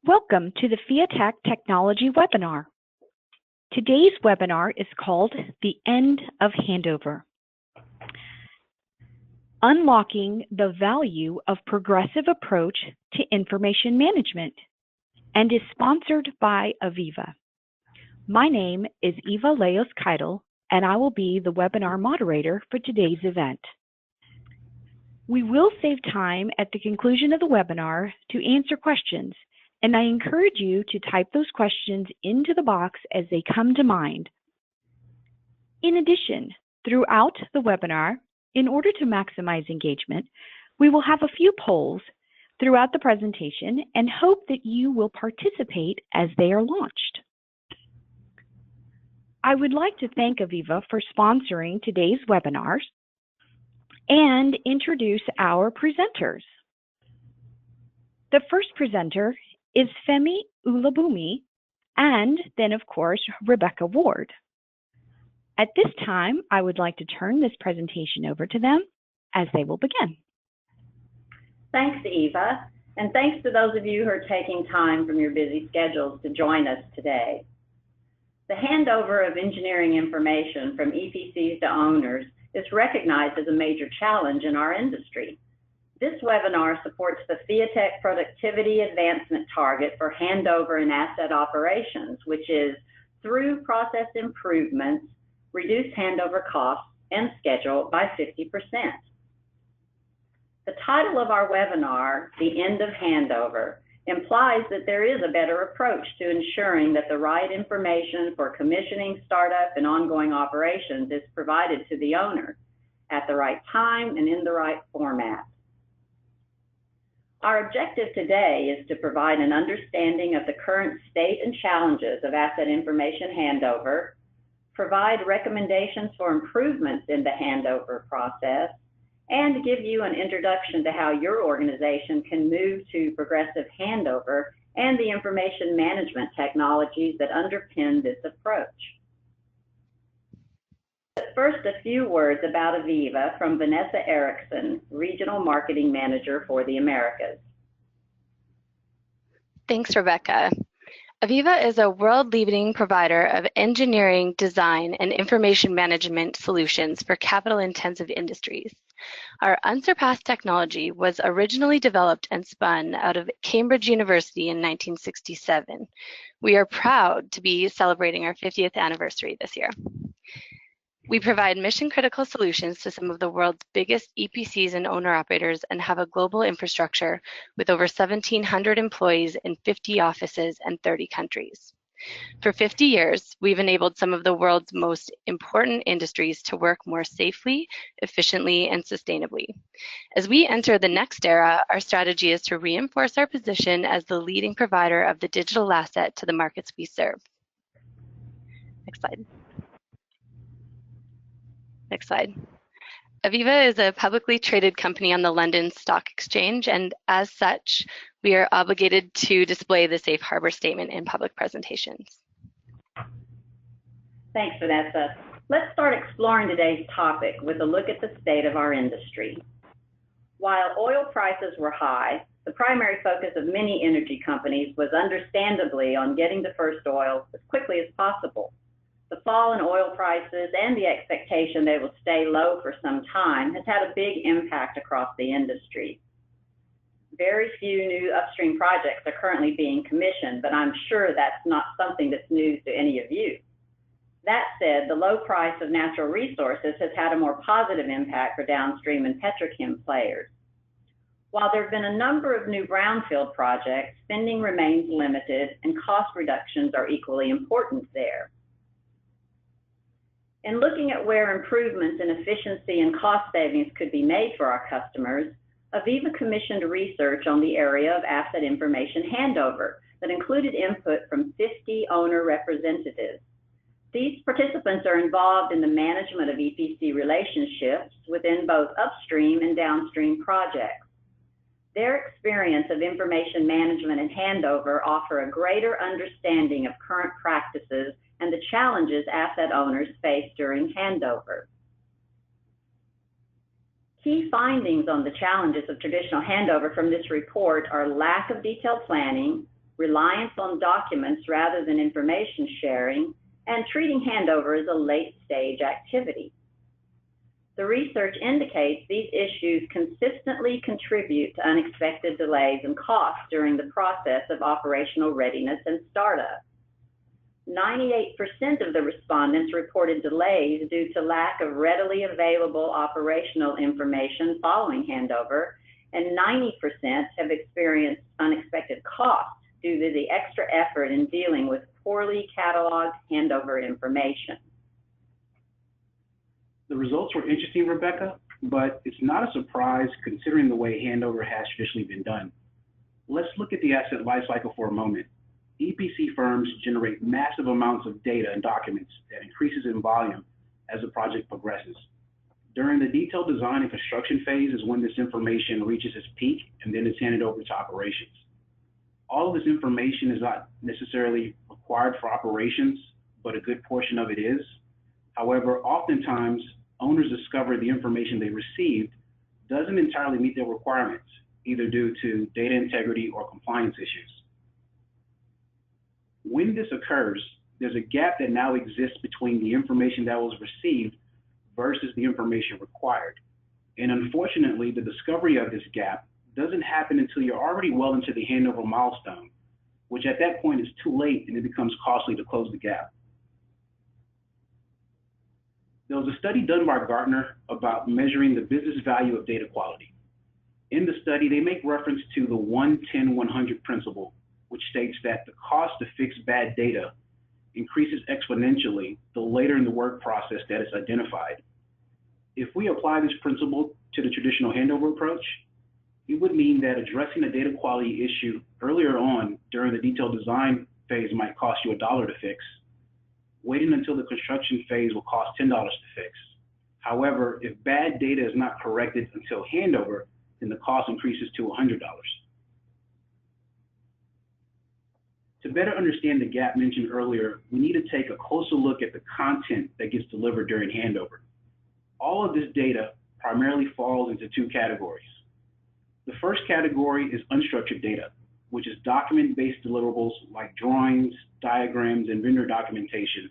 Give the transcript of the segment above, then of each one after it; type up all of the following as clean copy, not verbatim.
Welcome to the Fiatech Technology webinar. Today's webinar is called the End of Handover, Unlocking the Value of Progressive Approach to Information Management, and is sponsored by Aviva. My name is Eva Leos-Keitel, and I will be the webinar moderator for today's event. We will save time at the conclusion of the webinar to answer questions, and I encourage you to type those questions into the box as they come to mind. In addition, throughout the webinar, in order to maximize engagement, we will have a few polls throughout the presentation and hope that you will participate as they are launched. I would like to thank Aviva for sponsoring today's webinars and introduce our presenters. The first presenter is Femi Ulabumi, and then, of course, Rebecca Ward. At this time, I would like to turn this presentation over to them as they will begin. Thanks, Eva, and thanks to those of you who are taking time from your busy schedules to join us today. The handover of engineering information from EPCs to owners is recognized as a major challenge in our industry. This webinar supports the Fiatech Productivity Advancement Target for Handover and Asset Operations, which is through process improvements, reduce handover costs and schedule by 50%. The title of our webinar, The End of Handover, implies that there is a better approach to ensuring that the right information for commissioning, startup, and ongoing operations is provided to the owner at the right time and in the right format. Our objective today is to provide an understanding of the current state and challenges of asset information handover, provide recommendations for improvements in the handover process, and give you an introduction to how your organization can move to progressive handover and the information management technologies that underpin this approach. But first, a few words about Aviva from Vanessa Erickson, Regional Marketing Manager for the Americas. Thanks, Rebecca. Aviva is a world-leading provider of engineering, design, and information management solutions for capital-intensive industries. Our unsurpassed technology was originally developed and spun out of Cambridge University in 1967. We are proud to be celebrating our 50th anniversary this year. We provide mission-critical solutions to some of the world's biggest EPCs and owner-operators and have a global infrastructure with over 1,700 employees in 50 offices and 30 countries. For 50 years, we've enabled some of the world's most important industries to work more safely, efficiently, and sustainably. As we enter the next era, our strategy is to reinforce our position as the leading provider of the digital asset to the markets we serve. Next slide. Next slide. Aviva is a publicly traded company on the London Stock Exchange, and as such, we are obligated to display the safe harbor statement in public presentations. Thanks, Vanessa. Let's start exploring today's topic with a look at the state of our industry. While oil prices were high, the primary focus of many energy companies was understandably on getting to first oil as quickly as possible. The fall in oil prices and the expectation they will stay low for some time has had a big impact across the industry. Very few new upstream projects are currently being commissioned, but I'm sure that's not something that's news to any of you. That said, the low price of natural resources has had a more positive impact for downstream and petrochem players. While there have been a number of new brownfield projects, spending remains limited and cost reductions are equally important there. In looking at where improvements in efficiency and cost savings could be made for our customers, Aviva commissioned research on the area of asset information handover that included input from 50 owner representatives. These participants are involved in the management of EPC relationships within both upstream and downstream projects. Their experience of information management and handover offer a greater understanding of current practices and the challenges asset owners face during handover. Key findings on the challenges of traditional handover from this report are lack of detailed planning, reliance on documents rather than information sharing, and treating handover as a late-stage activity. The research indicates these issues consistently contribute to unexpected delays and costs during the process of operational readiness and startup. 98% of the respondents reported delays due to lack of readily available operational information following handover, and 90% have experienced unexpected costs due to the extra effort in dealing with poorly cataloged handover information. The results were interesting, Rebecca, but it's not a surprise considering the way handover has traditionally been done. Let's look at the asset lifecycle for a moment. EPC firms generate massive amounts of data and documents that increases in volume as the project progresses. During the detailed design and construction phase is when this information reaches its peak and then is handed over to operations. All of this information is not necessarily required for operations, but a good portion of it is. However, oftentimes, owners discover the information they received doesn't entirely meet their requirements, either due to data integrity or compliance issues. When this occurs, there's a gap that now exists between the information that was received versus the information required. And unfortunately, the discovery of this gap doesn't happen until you're already well into the handover milestone, which at that point is too late and it becomes costly to close the gap. There was a study done by Gartner about measuring the business value of data quality. In the study, they make reference to the 1-10-100 principle, which states that the cost to fix bad data increases exponentially the later in the work process that is identified. If we apply this principle to the traditional handover approach, it would mean that addressing a data quality issue earlier on during the detailed design phase might cost you $1 to fix. Waiting until the construction phase will cost $10 to fix. However, if bad data is not corrected until handover, then the cost increases to $100. To better understand the gap mentioned earlier, we need to take a closer look at the content that gets delivered during handover. All of this data primarily falls into two categories. The first category is unstructured data, which is document-based deliverables like drawings, diagrams, and vendor documentation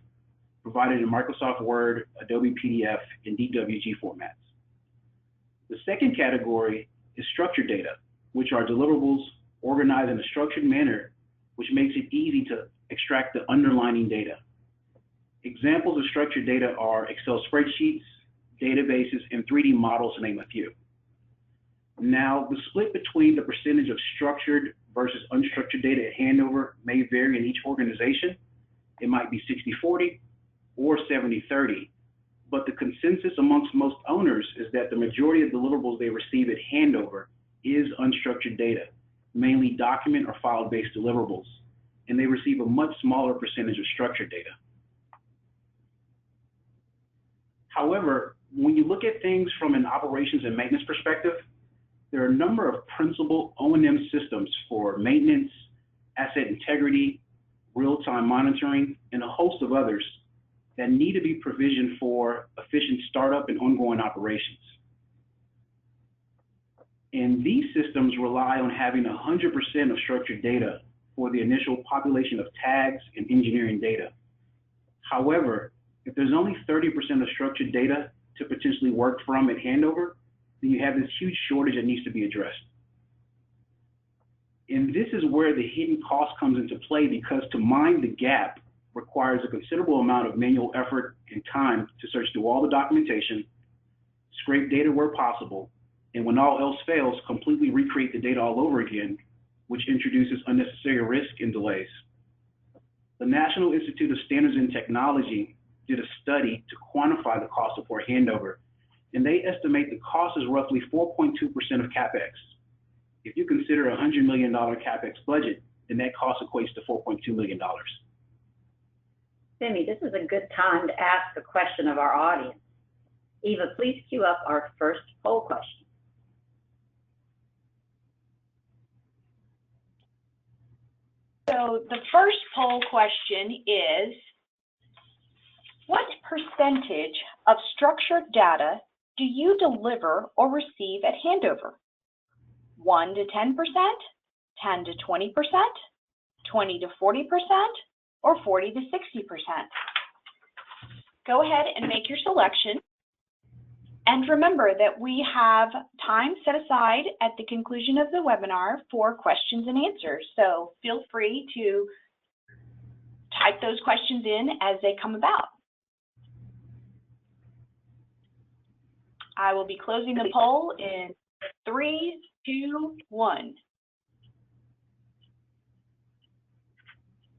provided in Microsoft Word, Adobe PDF, and DWG formats. The second category is structured data, which are deliverables organized in a structured manner, which makes it easy to extract the underlying data. Examples of structured data are Excel spreadsheets, databases, and 3D models, to name a few. Now, the split between the percentage of structured versus unstructured data at handover may vary in each organization. It might be 60-40 or 70-30, but the consensus amongst most owners is that the majority of deliverables they receive at handover is unstructured data, mainly document or file-based deliverables, and they receive a much smaller percentage of structured data. However, when you look at things from an operations and maintenance perspective, there are a number of principal O&M systems for maintenance, asset integrity, real-time monitoring, and a host of others that need to be provisioned for efficient startup and ongoing operations. And these systems rely on having 100% of structured data for the initial population of tags and engineering data. However, if there's only 30% of structured data to potentially work from at handover, then you have this huge shortage that needs to be addressed. And this is where the hidden cost comes into play, because to mine the gap requires a considerable amount of manual effort and time to search through all the documentation, scrape data where possible, and when all else fails, completely recreate the data all over again, which introduces unnecessary risk and delays. The National Institute of Standards and Technology did a study to quantify the cost of poor handover, and they estimate the cost is roughly 4.2% of CapEx. If you consider a $100 million CapEx budget, then that cost equates to $4.2 million. Simi, this is a good time to ask a question of our audience. Eva, please queue up our first poll question. So the first poll question is, what percentage of structured data do you deliver or receive at handover? 1 to 10%, 10 to 20%, 20 to 40%, or 40 to 60%. Go ahead and make your selection. And remember that we have time set aside at the conclusion of the webinar for questions and answers. So feel free to type those questions in as they come about. I will be closing the poll in 3, 2, 1.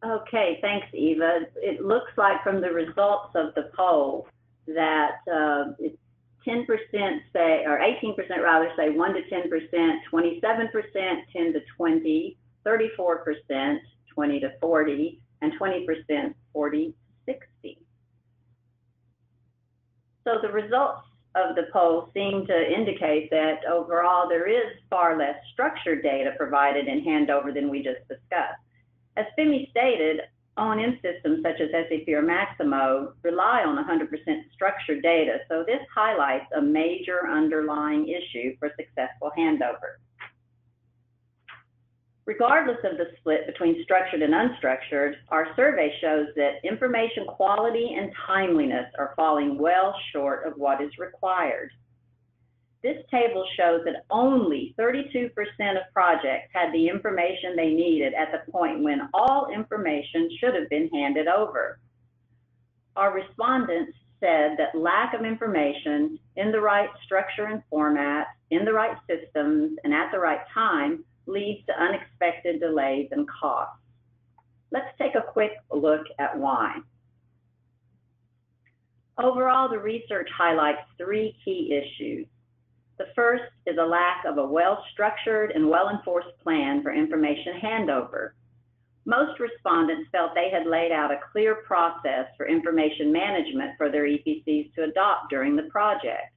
Okay, thanks, Eva. It looks like from the results of the poll that 10% say, or 18% rather, say 1 to 10%, 27%, 10 to 20, 34%, 20 to 40, and 20%, 40 to 60. So the results of the poll seem to indicate that overall there is far less structured data provided in Handover than we just discussed. As Femi stated, O&M systems such as SAP or Maximo rely on 100% structured data, so this highlights a major underlying issue for successful handover. Regardless of the split between structured and unstructured, our survey shows that information quality and timeliness are falling well short of what is required. This table shows that only 32% of projects had the information they needed at the point when all information should have been handed over. Our respondents said that lack of information in the right structure and format, in the right systems, and at the right time leads to unexpected delays and costs. Let's take a quick look at why. Overall, the research highlights 3 key issues. The first is a lack of a well-structured and well-enforced plan for information handover. Most respondents felt they had laid out a clear process for information management for their EPCs to adopt during the project.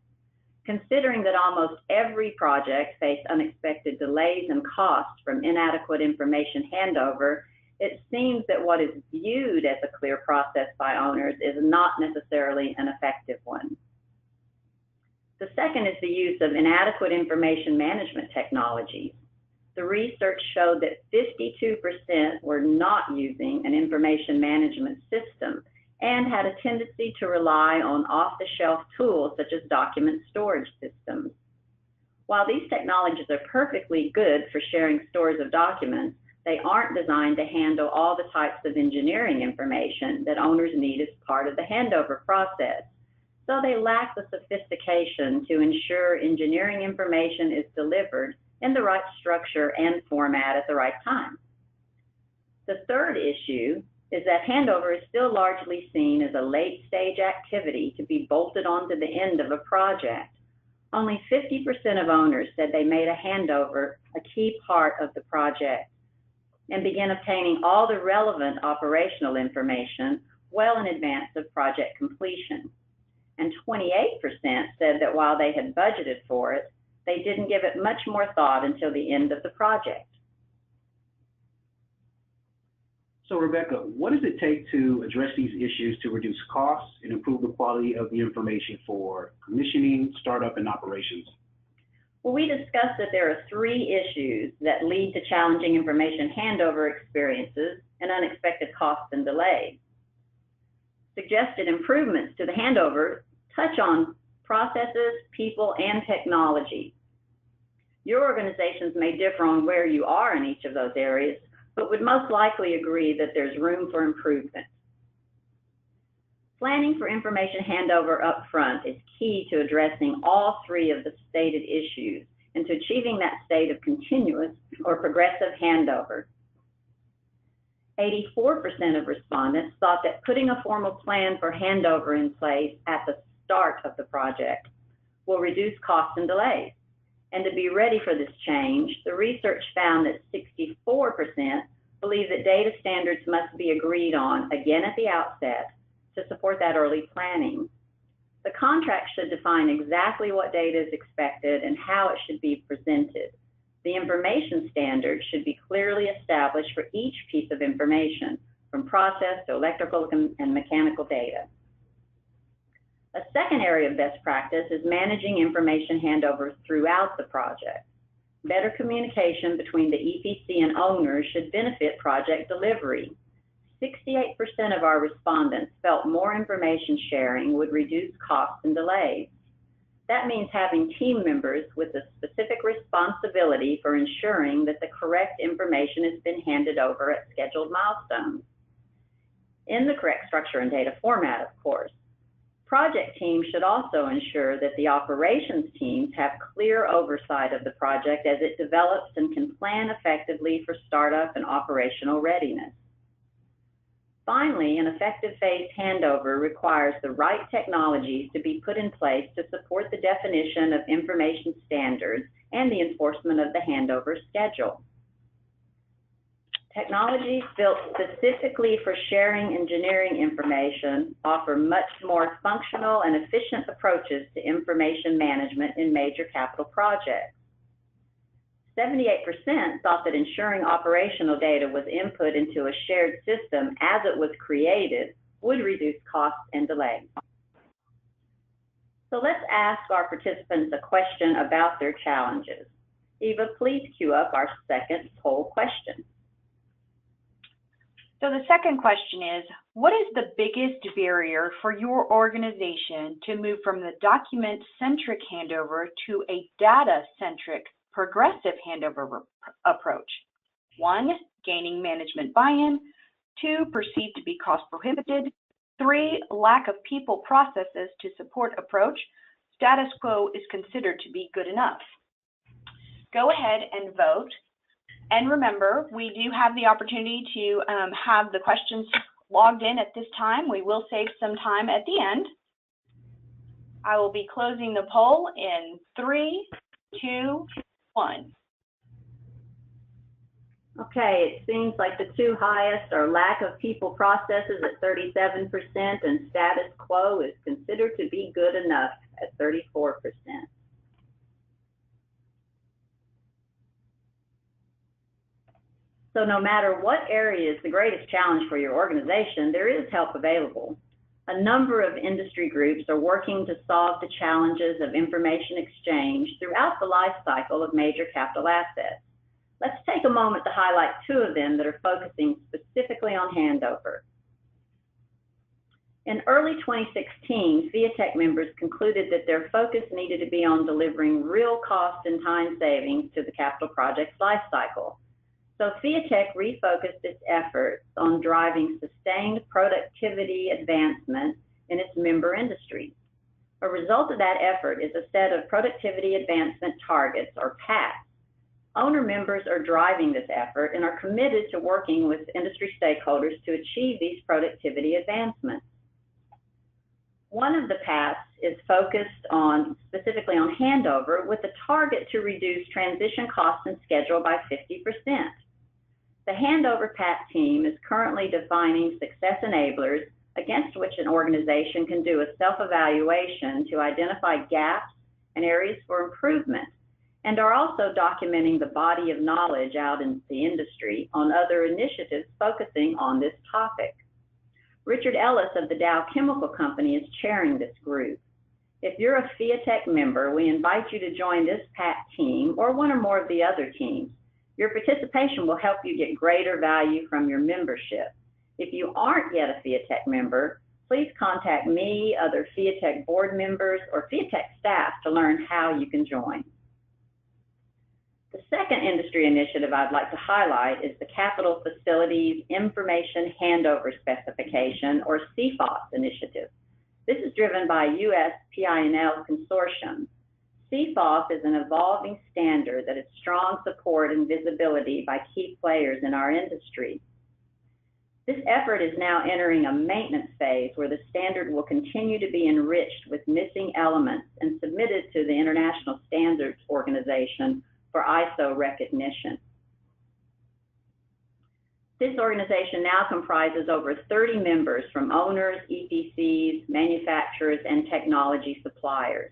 Considering that almost every project faced unexpected delays and costs from inadequate information handover, it seems that what is viewed as a clear process by owners is not necessarily an effective one. The second is the use of inadequate information management technologies. The research showed that 52% were not using an information management system and had a tendency to rely on off-the-shelf tools such as document storage systems. While these technologies are perfectly good for sharing stores of documents, they aren't designed to handle all the types of engineering information that owners need as part of the handover process. So they lack the sophistication to ensure engineering information is delivered in the right structure and format at the right time. The third issue is that handover is still largely seen as a late-stage activity to be bolted onto the end of a project. Only 50% of owners said they made a handover a key part of the project and began obtaining all the relevant operational information well in advance of project completion. And 28% said that while they had budgeted for it, they didn't give it much more thought until the end of the project. So Rebecca, what does it take to address these issues to reduce costs and improve the quality of the information for commissioning, startup, and operations? Well, we discussed that there are 3 issues that lead to challenging information handover experiences and unexpected costs and delays. Suggested improvements to the handover touch on processes, people, and technology. Your organizations may differ on where you are in each of those areas, but would most likely agree that there's room for improvement. Planning for information handover up front is key to addressing all 3 of the stated issues and to achieving that state of continuous or progressive handover. 84% of respondents thought that putting a formal plan for handover in place at the start of the project will reduce costs and delays. And to be ready for this change, the research found that 64% believe that data standards must be agreed on again at the outset to support that early planning. The contract should define exactly what data is expected and how it should be presented. The information standards should be clearly established for each piece of information, from process to electrical and mechanical data. A second area of best practice is managing information handover throughout the project. Better communication between the EPC and owners should benefit project delivery. 68% of our respondents felt more information sharing would reduce costs and delays. That means having team members with a specific responsibility for ensuring that the correct information has been handed over at scheduled milestones. In the correct structure and data format, of course. Project teams should also ensure that the operations teams have clear oversight of the project as it develops and can plan effectively for startup and operational readiness. Finally, an effective phased handover requires the right technologies to be put in place to support the definition of information standards and the enforcement of the handover schedule. Technologies built specifically for sharing engineering information offer much more functional and efficient approaches to information management in major capital projects. 78% thought that ensuring operational data was input into a shared system as it was created would reduce costs and delays. So let's ask our participants a question about their challenges. Eva, please queue up our second poll question. So the second question is, what is the biggest barrier for your organization to move from the document-centric handover to a data-centric progressive handover approach? 1, gaining management buy-in. 2, perceived to be cost prohibited. 3, lack of people processes to support approach. Status quo is considered to be good enough. Go ahead and vote. And remember, we do have the opportunity to have the questions logged in at this time. We will save some time at the end. I will be closing the poll in 3, 2, 1. Okay, it seems like the two highest are lack of people processes at 37% and status quo is considered to be good enough at 34%. So no matter what area is the greatest challenge for your organization, there is help available. A number of industry groups are working to solve the challenges of information exchange throughout the life cycle of major capital assets. Let's take a moment to highlight 2 of them that are focusing specifically on handover. In early 2016, Fiatech members concluded that their focus needed to be on delivering real cost and time savings to the capital project's life cycle. So Fiatech refocused its efforts on driving sustained productivity advancement in its member industries. A result of that effort is a set of Productivity Advancement Targets, or PATs. Owner members are driving this effort and are committed to working with industry stakeholders to achieve these productivity advancements. One of the PATs is focused specifically on handover with a target to reduce transition costs and schedule by 50%. The handover PAT team is currently defining success enablers against which an organization can do a self-evaluation to identify gaps and areas for improvement, and are also documenting the body of knowledge out in the industry on other initiatives focusing on this topic. Richard Ellis of the Dow Chemical Company is chairing this group. If you're a Fiatech member, we invite you to join this PAT team or one or more of the other teams. Your participation will help you get greater value from your membership. If you aren't yet a Fiatech member, please contact me, other Fiatech board members, or Fiatech staff to learn how you can join. The second industry initiative I'd like to highlight is the Capital Facilities Information Handover Specification, or CFOS initiative. This is driven by US PI&L Consortium. CFOS is an evolving standard that has strong support and visibility by key players in our industry. This effort is now entering a maintenance phase where the standard will continue to be enriched with missing elements and submitted to the International Standards Organization for ISO recognition. This organization now comprises over 30 members from owners, EPCs, manufacturers, and technology suppliers.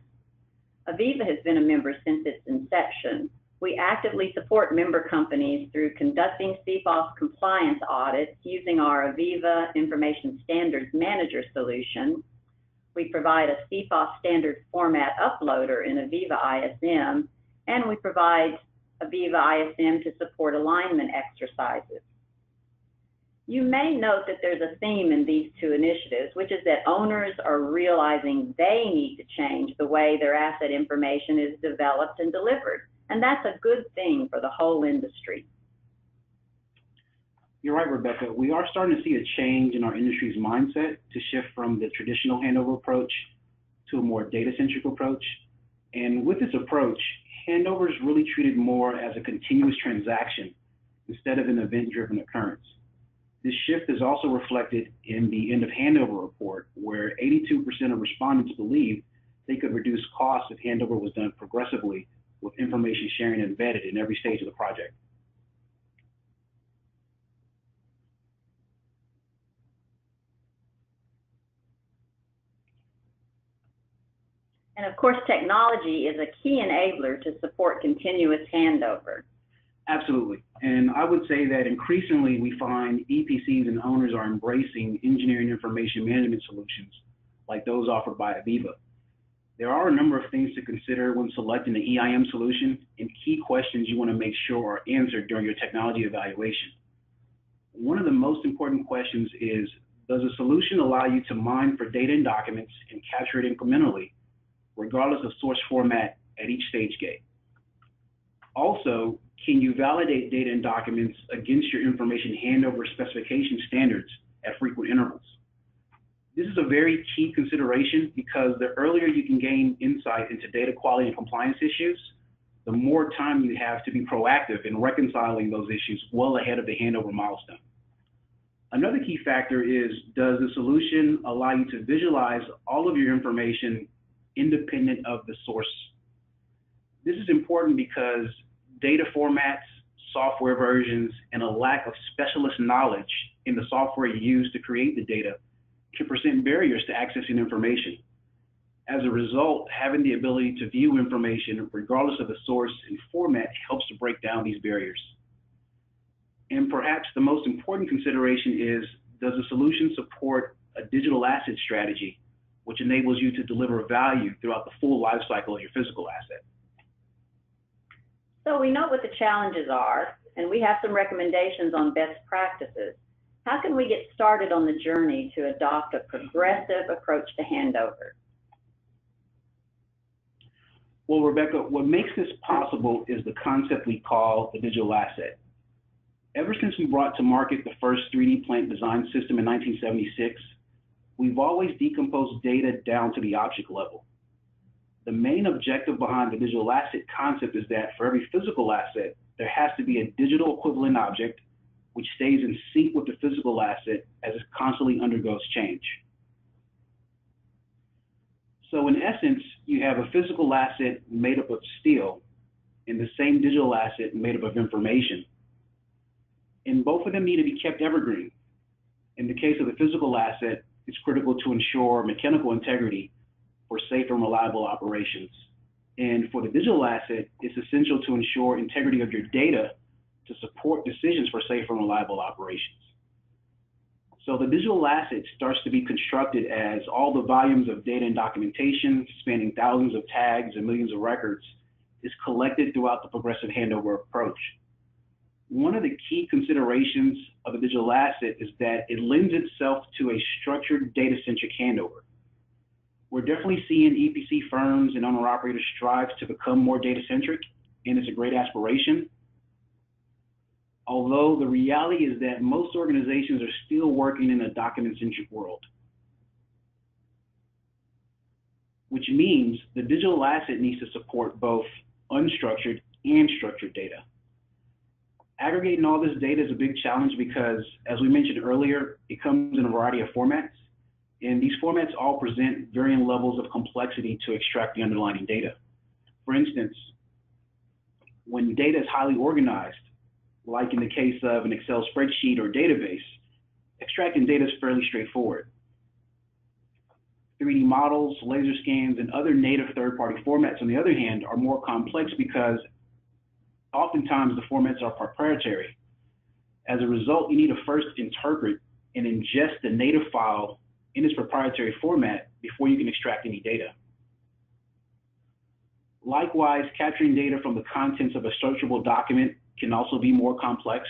Aviva has been a member since its inception. We actively support member companies through conducting CFOS compliance audits using our Aviva Information Standards Manager solution. We provide a CFOS standard format uploader in Aviva ISM, and we provide Aviva ISM to support alignment exercises. You may note that there's a theme in these two initiatives, which is that owners are realizing they need to change the way their asset information is developed and delivered, and that's a good thing for the whole industry. You're right, Rebecca. We are starting to see a change in our industry's mindset to shift from the traditional handover approach to a more data-centric approach. And with this approach, handover is really treated more as a continuous transaction instead of an event-driven occurrence. This shift is also reflected in the End of Handover report, where 82% of respondents believed they could reduce costs if handover was done progressively with information sharing embedded in every stage of the project. And of course, technology is a key enabler to support continuous handover. Absolutely. And I would say that increasingly we find EPCs and owners are embracing engineering information management solutions like those offered by Aviva. There are a number of things to consider when selecting an EIM solution and key questions you want to make sure are answered during your technology evaluation. One of the most important questions is, does a solution allow you to mine for data and documents and capture it incrementally, regardless of source format at each stage gate? Also, can you validate data and documents against your information handover specification standards at frequent intervals? This is a very key consideration because the earlier you can gain insight into data quality and compliance issues, the more time you have to be proactive in reconciling those issues well ahead of the handover milestone. Another key factor is, does the solution allow you to visualize all of your information independent of the source? This is important because data formats, software versions, and a lack of specialist knowledge in the software used to create the data can present barriers to accessing information. As a result, having the ability to view information regardless of the source and format helps to break down these barriers. And perhaps the most important consideration is, does the solution support a digital asset strategy, which enables you to deliver value throughout the full life cycle of your physical asset? So we know what the challenges are, and we have some recommendations on best practices. How can we get started on the journey to adopt a progressive approach to handover? Well, Rebecca, what makes this possible is the concept we call the digital asset. Ever since we brought to market the first 3D plant design system in 1976, we've always decomposed data down to the object level. The main objective behind the digital asset concept is that for every physical asset, there has to be a digital equivalent object which stays in sync with the physical asset as it constantly undergoes change. So in essence, you have a physical asset made up of steel and the same digital asset made up of information. And both of them need to be kept evergreen. In the case of the physical asset, it's critical to ensure mechanical integrity for safe and reliable operations. And for the digital asset, it's essential to ensure integrity of your data to support decisions for safe and reliable operations. So the digital asset starts to be constructed as all the volumes of data and documentation spanning thousands of tags and millions of records is collected throughout the progressive handover approach. One of the key considerations of a digital asset is that it lends itself to a structured data-centric handover. We're definitely seeing EPC firms and owner-operators strive to become more data-centric, and it's a great aspiration. Although the reality is that most organizations are still working in a document-centric world, which means the digital asset needs to support both unstructured and structured data. Aggregating all this data is a big challenge because, as we mentioned earlier, it comes in a variety of formats, and these formats all present varying levels of complexity to extract the underlying data. For instance, when data is highly organized, like in the case of an Excel spreadsheet or database, extracting data is fairly straightforward. 3D models, laser scans, and other native third-party formats, on the other hand, are more complex because oftentimes the formats are proprietary. As a result, you need to first interpret and ingest the native file in its proprietary format before you can extract any data. Likewise, capturing data from the contents of a searchable document can also be more complex.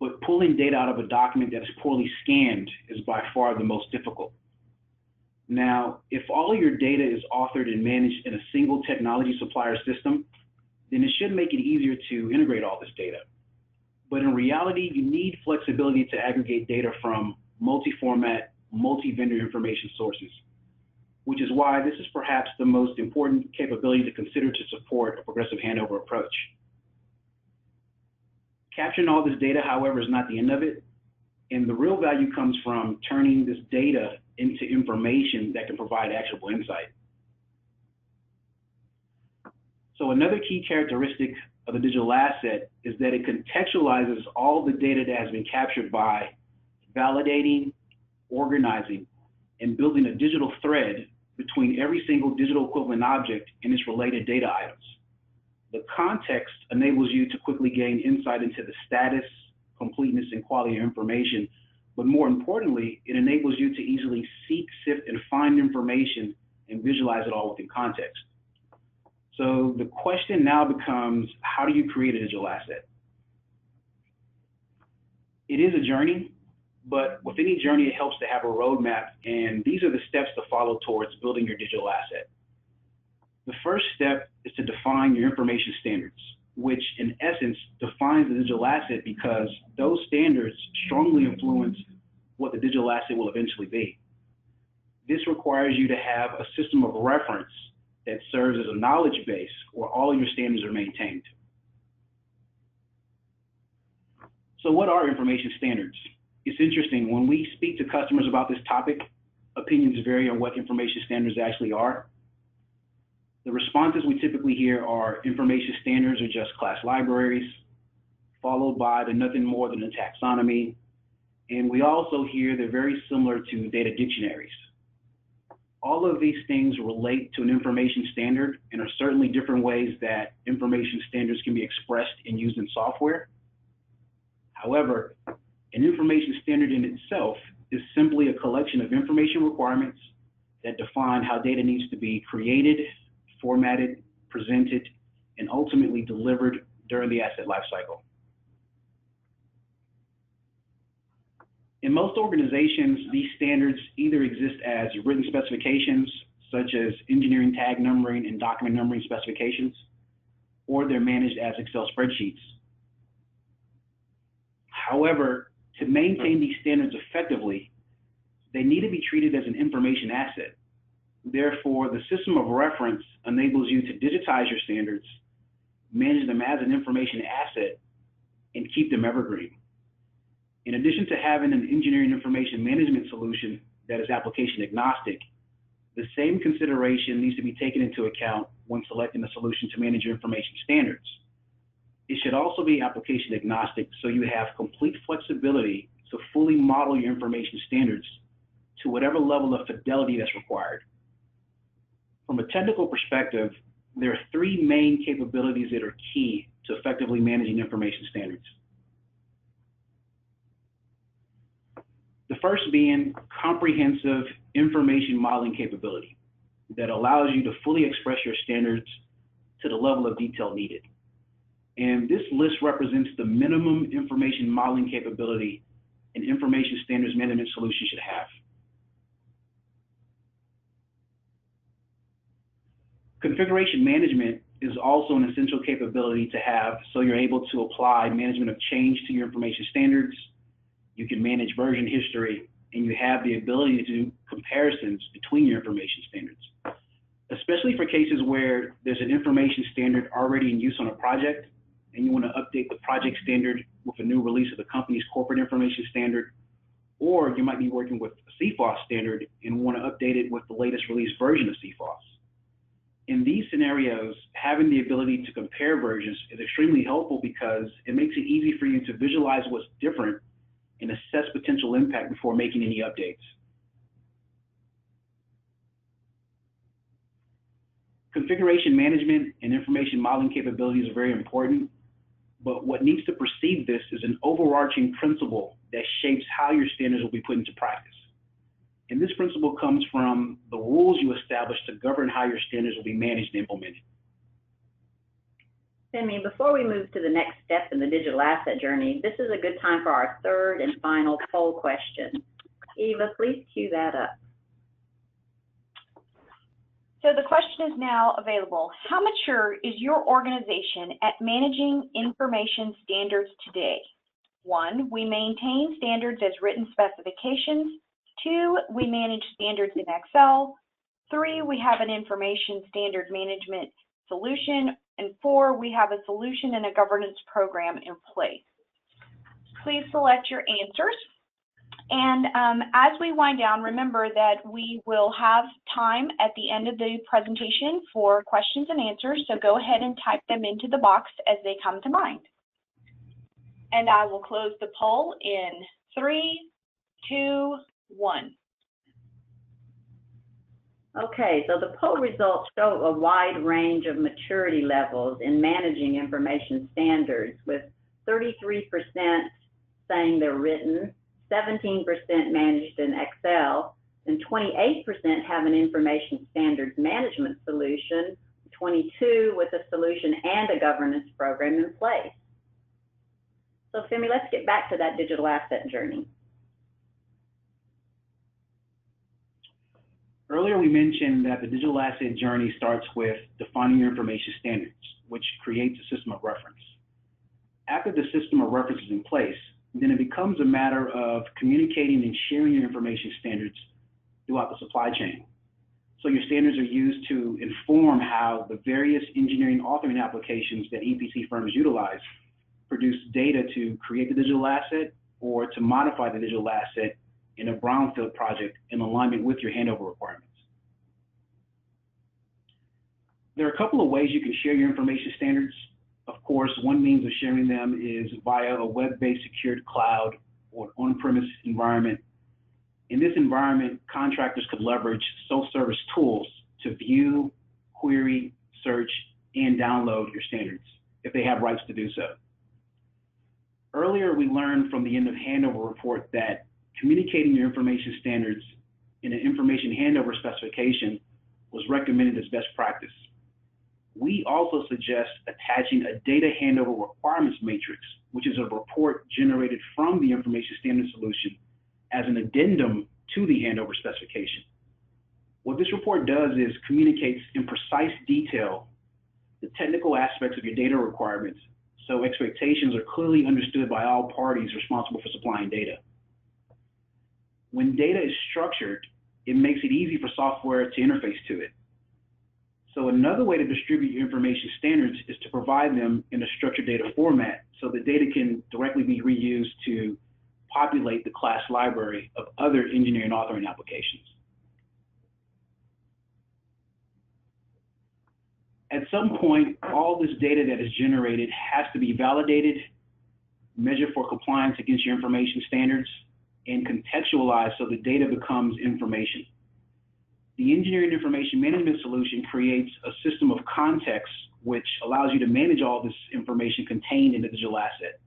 But pulling data out of a document that is poorly scanned is by far the most difficult. Now, if all of your data is authored and managed in a single technology supplier system, then it should make it easier to integrate all this data. But in reality, you need flexibility to aggregate data from multi-format, multi-vendor information sources, which is why this is perhaps the most important capability to consider to support a progressive handover approach. Capturing all this data, however, is not the end of it, and the real value comes from turning this data into information that can provide actionable insight. So another key characteristic of the digital asset is that it contextualizes all the data that has been captured by validating, organizing, and building a digital thread between every single digital equivalent object and its related data items. The context enables you to quickly gain insight into the status, completeness, and quality of information, but more importantly, it enables you to easily seek, sift, and find information and visualize it all within context. So the question now becomes, how do you create a digital asset? It is a journey, but with any journey, it helps to have a roadmap, and these are the steps to follow towards building your digital asset. The first step is to define your information standards, which in essence defines the digital asset because those standards strongly influence what the digital asset will eventually be. This requires you to have a system of reference that serves as a knowledge base where all of your standards are maintained. So what are information standards? It's interesting, when we speak to customers about this topic, opinions vary on what information standards actually are. The responses we typically hear are information standards are just class libraries, followed by the nothing more than a taxonomy. And we also hear they're very similar to data dictionaries. All of these things relate to an information standard and are certainly different ways that information standards can be expressed and used in software. However, an information standard in itself is simply a collection of information requirements that define how data needs to be created, formatted, presented, and ultimately delivered during the asset lifecycle. In most organizations, these standards either exist as written specifications, such as engineering tag numbering and document numbering specifications, or they're managed as Excel spreadsheets. However, to maintain these standards effectively, they need to be treated as an information asset. Therefore, the system of reference enables you to digitize your standards, manage them as an information asset, and keep them evergreen. In addition to having an engineering information management solution that is application agnostic, the same consideration needs to be taken into account when selecting a solution to manage your information standards. It should also be application agnostic so you have complete flexibility to fully model your information standards to whatever level of fidelity that's required. From a technical perspective, there are three main capabilities that are key to effectively managing information standards. The first being comprehensive information modeling capability that allows you to fully express your standards to the level of detail needed. And this list represents the minimum information modeling capability an information standards management solution should have. Configuration management is also an essential capability to have so you're able to apply management of change to your information standards. You can manage version history, and you have the ability to do comparisons between your information standards, especially for cases where there's an information standard already in use on a project, and you want to update the project standard with a new release of the company's corporate information standard, or you might be working with a CFOS standard and want to update it with the latest release version of CFOS. In these scenarios, having the ability to compare versions is extremely helpful because it makes it easy for you to visualize what's different and assess potential impact before making any updates. Configuration management and information modeling capabilities are very important, but what needs to precede this is an overarching principle that shapes how your standards will be put into practice. And this principle comes from the rules you establish to govern how your standards will be managed and implemented. Femi, before we move to the next step in the digital asset journey, this is a good time for our third and final poll question. Eva, please cue that up. So the question is now available. How mature is your organization at managing information standards today? 1, we maintain standards as written specifications. 2, we manage standards in Excel. 3, we have an information standard management solution. And 4, we have a solution and a governance program in place. Please select your answers. And as we wind down, remember that we will have time at the end of the presentation for questions and answers, so go ahead and type them into the box as they come to mind. And I will close the poll in 3, 2, 1. Okay, so the poll results show a wide range of maturity levels in managing information standards, with 33% saying they're written, 17% managed in Excel, and 28% have an information standards management solution, 22 with a solution and a governance program in place. So Femi, let's get back to that digital asset journey. Earlier, we mentioned that the digital asset journey starts with defining your information standards, which creates a system of reference. After the system of reference is in place, then it becomes a matter of communicating and sharing your information standards throughout the supply chain. So your standards are used to inform how the various engineering authoring applications that EPC firms utilize produce data to create the digital asset or to modify the digital asset in a brownfield project in alignment with your handover requirements. There are a couple of ways you can share your information standards. Of course, one means of sharing them is via a web-based secured cloud or on-premise environment. In this environment, contractors could leverage self-service tools to view, query, search, and download your standards if they have rights to do so. Earlier, we learned from the End of Handover report that communicating your information standards in an information handover specification was recommended as best practice. We also suggest attaching a data handover requirements matrix, which is a report generated from the information standard solution as an addendum to the handover specification. What this report does is communicates in precise detail the technical aspects of your data requirements, so expectations are clearly understood by all parties responsible for supplying data. When data is structured, it makes it easy for software to interface to it. So another way to distribute your information standards is to provide them in a structured data format so the data can directly be reused to populate the class library of other engineering authoring applications. At some point, all this data that is generated has to be validated, measured for compliance against your information standards, and contextualized so the data becomes information. The engineering information management solution creates a system of context which allows you to manage all this information contained in the digital asset.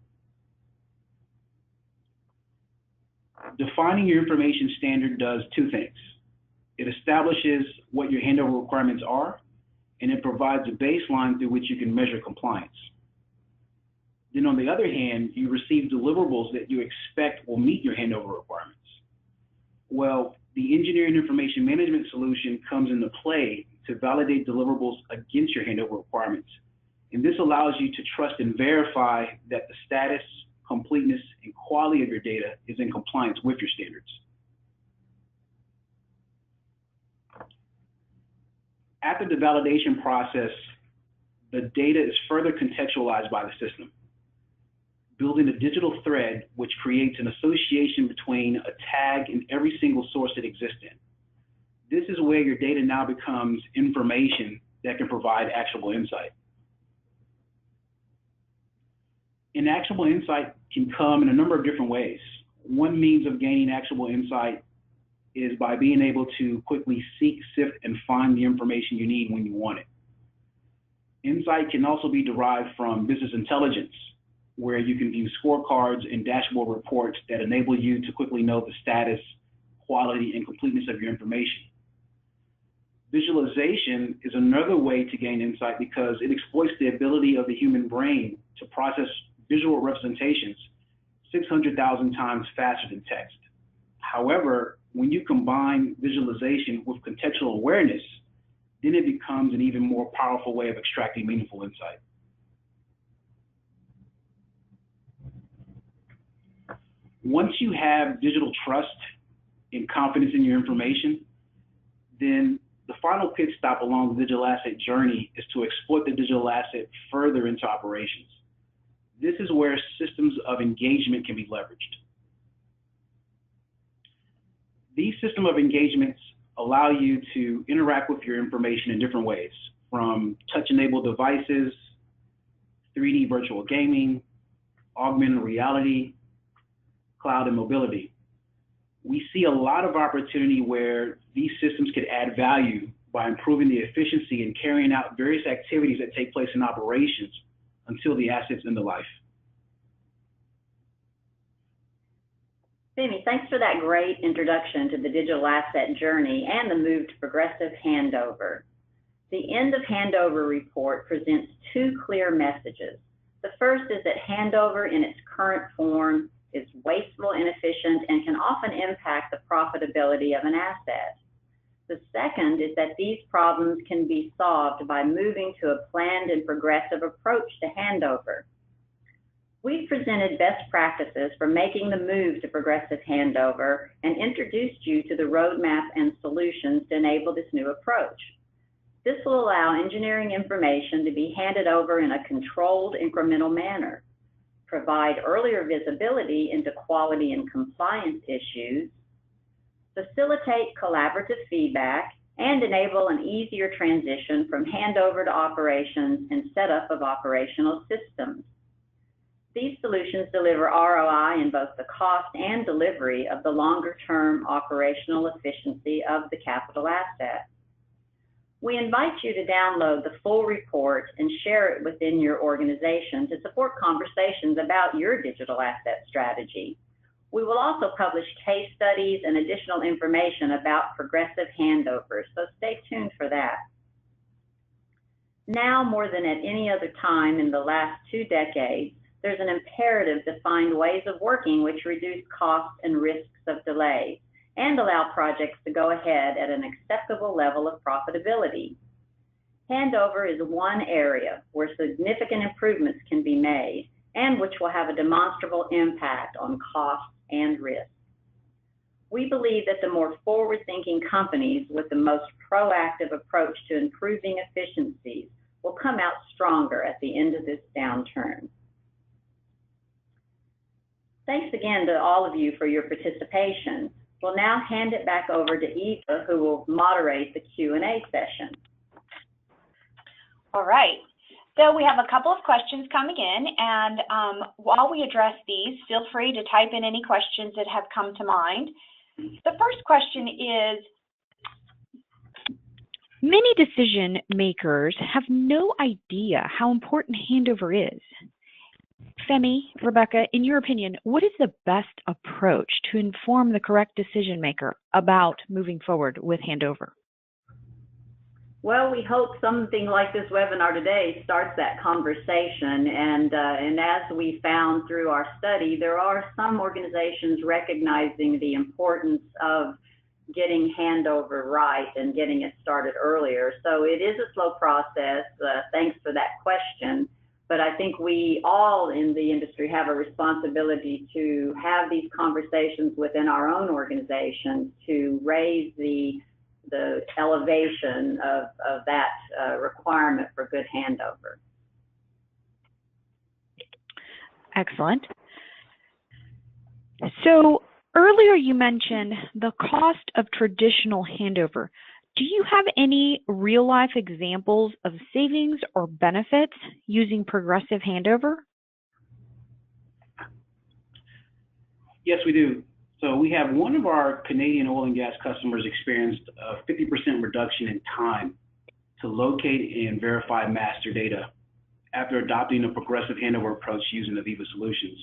Defining your information standard does two things. It establishes what your handover requirements are, and it provides a baseline through which you can measure compliance. Then on the other hand, you receive deliverables that you expect will meet your handover requirements. Well, the engineering information management solution comes into play to validate deliverables against your handover requirements. And this allows you to trust and verify that the status, completeness, and quality of your data is in compliance with your standards. After the validation process, the data is further contextualized by the system, building a digital thread which creates an association between a tag and every single source it exists in. This is where your data now becomes information that can provide actionable insight. And actionable insight can come in a number of different ways. One means of gaining actionable insight is by being able to quickly seek, sift, and find the information you need when you want it. Insight can also be derived from business intelligence, where you can view scorecards and dashboard reports that enable you to quickly know the status, quality, and completeness of your information. Visualization is another way to gain insight because it exploits the ability of the human brain to process visual representations 600,000 times faster than text. However, when you combine visualization with contextual awareness, then it becomes an even more powerful way of extracting meaningful insight. Once you have digital trust and confidence in your information, then the final pit stop along the digital asset journey is to exploit the digital asset further into operations. This is where systems of engagement can be leveraged. These systems of engagements allow you to interact with your information in different ways, from touch-enabled devices, 3D virtual gaming, augmented reality, cloud and mobility. We see a lot of opportunity where these systems could add value by improving the efficiency and carrying out various activities that take place in operations until the asset's end of life. Femi, thanks for that great introduction to the digital asset journey and the move to Progressive Handover. The End of Handover report presents two clear messages. The first is that handover in its current form is wasteful, inefficient, and can often impact the profitability of an asset. The second is that these problems can be solved by moving to a planned and progressive approach to handover. We've presented best practices for making the move to Progressive Handover and introduced you to the roadmap and solutions to enable this new approach. This will allow engineering information to be handed over in a controlled, incremental manner, provide earlier visibility into quality and compliance issues, facilitate collaborative feedback, and enable an easier transition from handover to operations and setup of operational systems. These solutions deliver ROI in both the cost and delivery of the longer-term operational efficiency of the capital asset. We invite you to download the full report and share it within your organization to support conversations about your digital asset strategy. We will also publish case studies and additional information about Progressive Handover, so stay tuned for that. Now, more than at any other time in the last 2 decades, there's an imperative to find ways of working which reduce costs and risks of delay and allow projects to go ahead at an acceptable level of profitability. Handover is one area where significant improvements can be made and which will have a demonstrable impact on costs and risk. We believe that the more forward-thinking companies with the most proactive approach to improving efficiencies will come out stronger at the end of this downturn. Thanks again to all of you for your participation. We'll now hand it back over to Eva, who will moderate the Q&A session. All right. So we have a couple of questions coming in, and while we address these, feel free to type in any questions that have come to mind. The first question is, many decision makers have no idea how important handover is. Femi, Rebecca, in your opinion, what is the best approach to inform the correct decision maker about moving forward with handover? Well, we hope something like this webinar today starts that conversation. And as we found through our study, there are some organizations recognizing the importance of getting handover right and getting it started earlier. So it is a slow process. Thanks for that question. But I think we all in the industry have a responsibility to have these conversations within our own organizations to raise the elevation of that requirement for good handover. Excellent. So earlier you mentioned the cost of traditional handover. Do you have any real-life examples of savings or benefits using Progressive Handover? Yes, we do. So we have one of our Canadian oil and gas customers experienced a 50% reduction in time to locate and verify master data after adopting a Progressive Handover approach using Aviva solutions.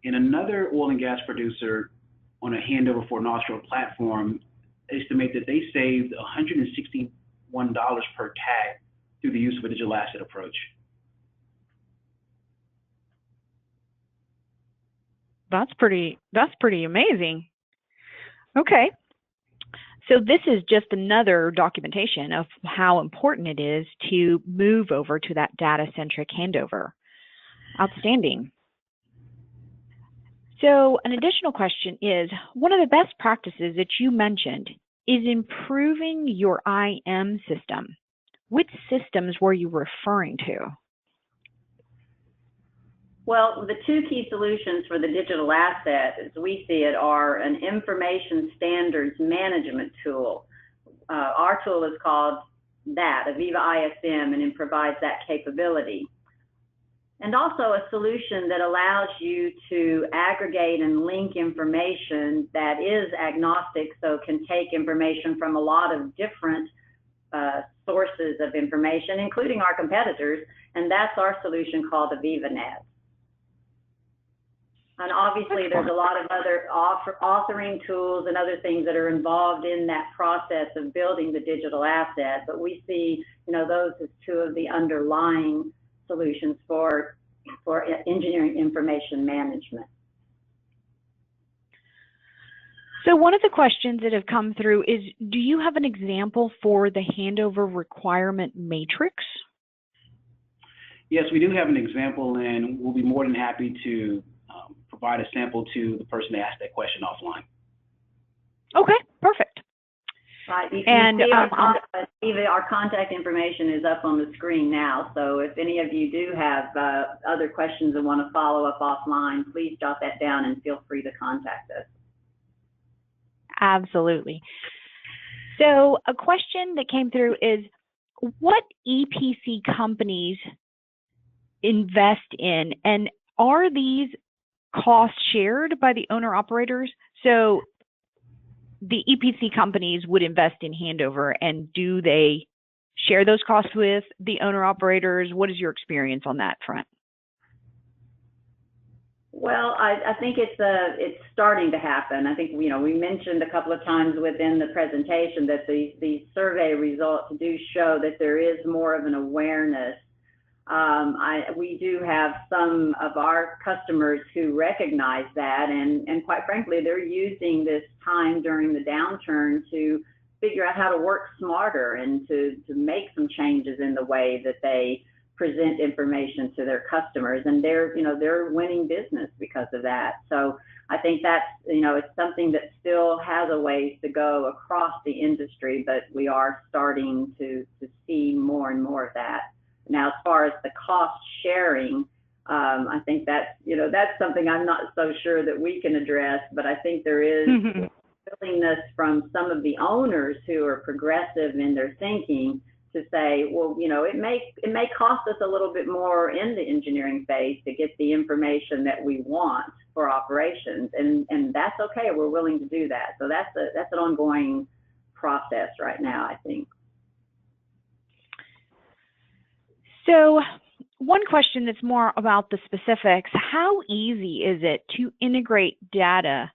And another oil and gas producer on a handover for an offshore platform estimate that they saved $161 per tag through the use of a digital asset approach. That's pretty amazing. Okay. So this is just another documentation of how important it is to move over to that data-centric handover. Outstanding. So an additional question is, one of the best practices that you mentioned is improving your IM system. Which systems were you referring to? Well, the two key solutions for the digital asset, as we see it, are an information standards management tool. Our tool is called that, Aviva ISM, and it provides that capability. And also a solution that allows you to aggregate and link information that is agnostic, so can take information from a lot of different sources of information, including our competitors, and that's our solution called Aviva Net. And obviously, there's a lot of other authoring tools and other things that are involved in that process of building the digital asset. But we see, those as two of the underlying solutions for engineering information management. So one of the questions that have come through is, do you have an example for the handover requirement matrix? Yes, we do have an example, and we'll be more than happy to provide a sample to the person that asked that question offline. Okay, perfect. Right, you can see our contact information is up on the screen now, so if any of you do have other questions and want to follow up offline, please jot that down and feel free to contact us. Absolutely. So a question that came through is, what EPC companies invest in, and are these costs shared by the owner operators? So the EPC companies would invest in handover, and do they share those costs with the owner operators? What is your experience on that front? Well, I think it's starting to happen. I think we mentioned a couple of times within the presentation that these survey results do show that there is more of an awareness. We do have some of our customers who recognize that, and quite frankly, they're using this time during the downturn to figure out how to work smarter and to make some changes in the way that they present information to their customers, and they're winning business because of that. So I think that's it's something that still has a ways to go across the industry, but we are starting to see more and more of that. Now, as far as the cost sharing, I think that's something I'm not so sure that we can address, but I think there is willingness from some of the owners who are progressive in their thinking to say, well, it may cost us a little bit more in the engineering phase to get the information that we want for operations, and that's okay. We're willing to do that. So that's an ongoing process right now, I think. So one question that's more about the specifics: how easy is it to integrate data,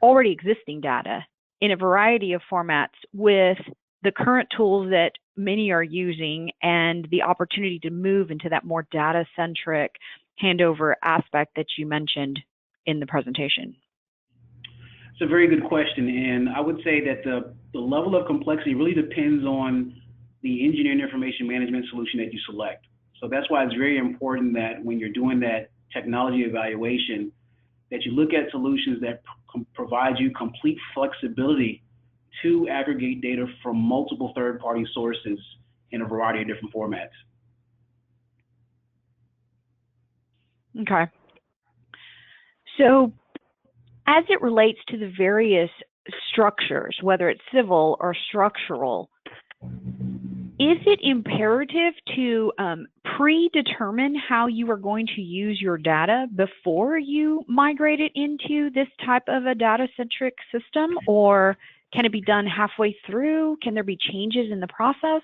already existing data, in a variety of formats with the current tools that many are using and the opportunity to move into that more data-centric handover aspect that you mentioned in the presentation? It's a very good question, and I would say that the level of complexity really depends on the engineering information management solution that you select. So that's why it's very important that when you're doing that technology evaluation, that you look at solutions that provide you complete flexibility to aggregate data from multiple third-party sources in a variety of different formats. Okay. So as it relates to the various structures, whether it's civil or structural, is it imperative to predetermine how you are going to use your data before you migrate it into this type of a data-centric system, or can it be done halfway through? Can there be changes in the process?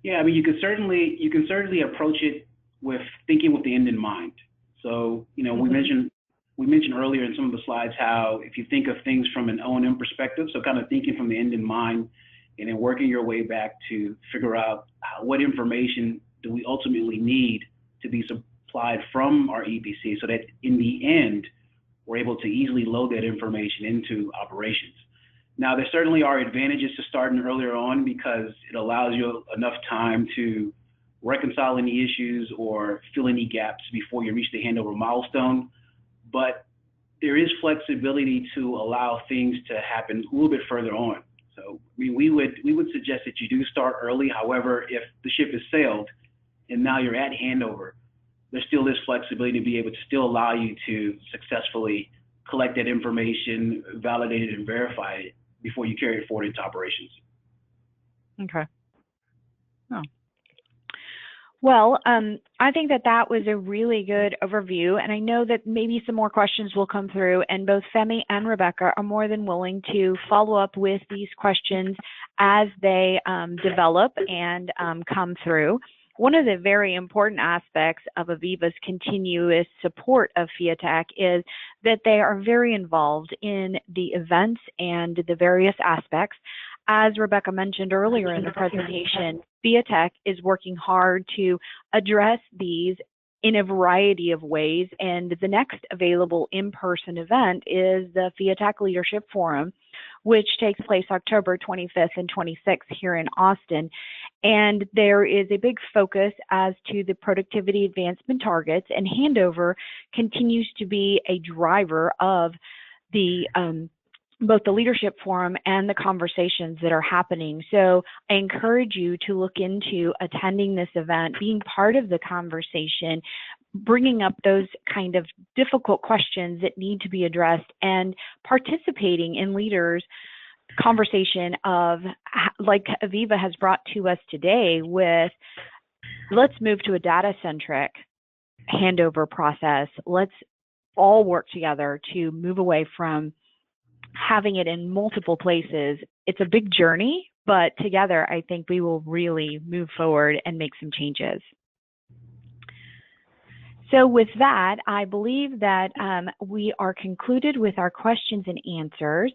Yeah, I mean, you can certainly approach it with thinking with the end in mind. So, we mentioned we mentioned earlier in some of the slides how if you think of things from an O&M perspective, so kind of thinking from the end in mind, and then working your way back to figure out what information do we ultimately need to be supplied from our EPC so that in the end, we're able to easily load that information into operations. Now, there certainly are advantages to starting earlier on because it allows you enough time to reconcile any issues or fill any gaps before you reach the handover milestone. But there is flexibility to allow things to happen a little bit further on. So we would suggest that you do start early. However, if the ship has sailed and now you're at handover, there still is flexibility to be able to still allow you to successfully collect that information, validate it, and verify it before you carry it forward into operations. Okay. Oh. Well, I think that was a really good overview, and I know that maybe some more questions will come through, and both Femi and Rebecca are more than willing to follow up with these questions as they develop and come through. One of the very important aspects of Aviva's continuous support of Fiatech is that they are very involved in the events and the various aspects. As Rebecca mentioned earlier in the presentation, Fiatech is working hard to address these in a variety of ways, and the next available in-person event is the Fiatech Leadership Forum, which takes place October 25th and 26th here in Austin. And there is a big focus as to the productivity advancement targets, and handover continues to be a driver of the both the leadership forum and the conversations that are happening. So I encourage you to look into attending this event, being part of the conversation, bringing up those kind of difficult questions that need to be addressed, and participating in leaders' conversation of, like Aviva has brought to us today, with let's move to a data-centric handover process. Let's all work together to move away from having it in multiple places. It's a big journey, but together I think we will really move forward and make some changes. So with that, I believe that we are concluded with our questions and answers.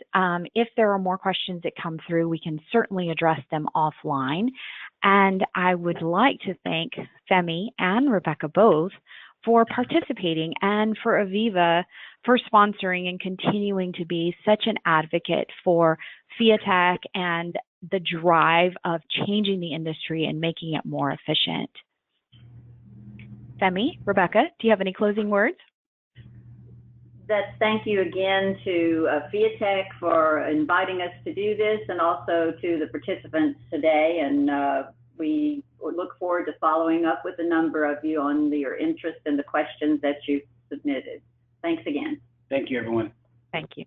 If there are more questions that come through, we can certainly address them offline. And I would like to thank Femi and Rebecca both for participating, and for Aviva for sponsoring and continuing to be such an advocate for Fiatech and the drive of changing the industry and making it more efficient. Femi, Rebecca, do you have any closing words? Thank you again to Fiatech for inviting us to do this, and also to the participants today. And we look forward to following up with a number of you on your interest in the questions that you've submitted. Thanks again. Thank you, everyone. Thank you.